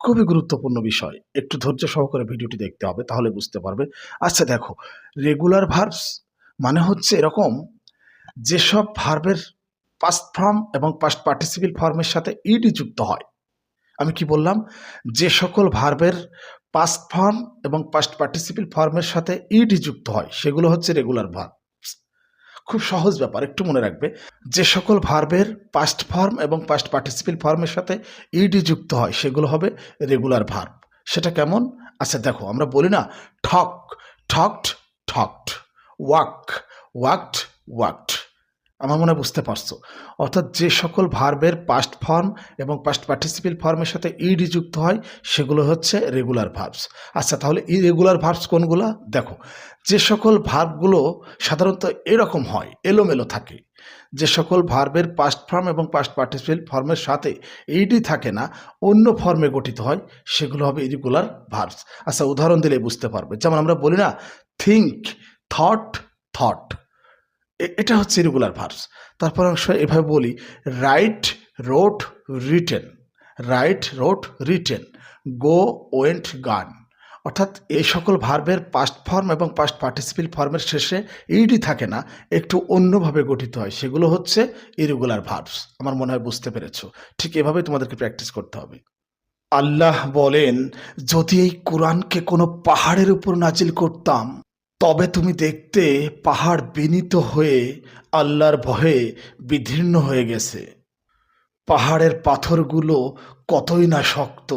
খুবই গুরুত্বপূর্ণ বিষয়। একটু ধৈর্য সহকারে ভিডিওটি দেখতে হবে, তাহলে বুঝতে পারবে। আচ্ছা দেখো, রেগুলার ভার্বস মানে হচ্ছে এরকম, যেসব ভার্বের পাস্ট ফর্ম এবং পাস্ট পার্টিসিপল ফর্মের সাথে ইডি যুক্ত হয়। আমি কি বললাম? যে সকল ভার্বের পাস্ট ফর্ম এবং পাস্ট পার্টিসিপল ফর্মের সাথে ইডি যুক্ত হয় সেগুলো হচ্ছে রেগুলার ভার্ব। খুব সহজ ব্যাপার, একটু মনে রাখবে। যে সকল ভার্বের পাস্ট ফর্ম এবং পাস্ট পার্টিসিপল ফর্মের সাথে ইডি যুক্ত হয় সেগুলো হবে রেগুলার ভার্ব। সেটা কেমন? আচ্ছা দেখো, আমরা বলি না ঠক, ঠকড, ঠকড, ওয়াক, ওয়াকড, ওয়াকড। আমার মনে হয় বুঝতে পারছো। অর্থাৎ যে সকল ভার্বের পাস্ট ফর্ম এবং পাস্ট পার্টিসিপল ফর্মের সাথে ইডি যুক্ত হয় সেগুলো হচ্ছে রেগুলার ভার্বস। আচ্ছা তাহলে ইরেগুলার ভার্বস কোনগুলা? দেখো, যে সকল ভার্বগুলো সাধারণত এরকম হয়, এলোমেলো থাকে, যে সকল ভার্বের পাস্ট ফর্ম এবং পাস্ট পার্টিসিপল ফর্মের সাথে ইডি থাকে না, অন্য ফর্মে গঠিত হয়, সেগুলো হবে ইরেগুলার ভার্বস। আচ্ছা উদাহরণ দিলে বুঝতে পারবে। যেমন আমরা বলি না থিঙ্ক, থট, থট, এটা হচ্ছে রেগুলার ভার্বস। তারপর অংশ এভাবে বলি রাইট, রোট, রিটেন, রাইট, রোট, রিটেন, গো, ওয়েন্ট, গান। অর্থাৎ এই সকল ভার্বের পাস্ট ফর্ম এবং পাস্ট পার্টিসিপল ফর্মের শেষে ইডি থাকে না, একটু অন্যভাবে গঠিত হয়, সেগুলো হচ্ছে ইরেগুলার ভার্বস। আমার মনে হয় বুঝতে পেরেছো। ঠিক এভাবে তোমাদেরকে প্র্যাকটিস করতে হবে। আল্লাহ বলেন, যদি এই কোরআনকে কোনো পাহাড়ের উপর নাজিল করতাম তবে তুমি দেখতে পাহাড় বিনীত হয়ে আল্লাহর ভয়ে বিদীর্ণ হয়ে গেছে। পাহাড়ের পাথরগুলো কতই না শক্ত,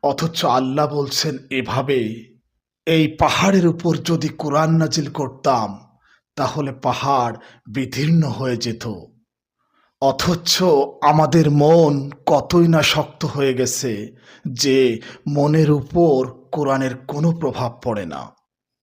অথচ আল্লাহ বলছেন এভাবে, এই পাহাড়ের উপর যদি কোরআন নাজিল করতাম তাহলে পাহাড় বিদীর্ণ হয়ে যেত। অথচ আমাদের মন কতই না শক্ত হয়ে গেছে যে মনের উপর কোরআনের কোনো প্রভাব পড়ে না।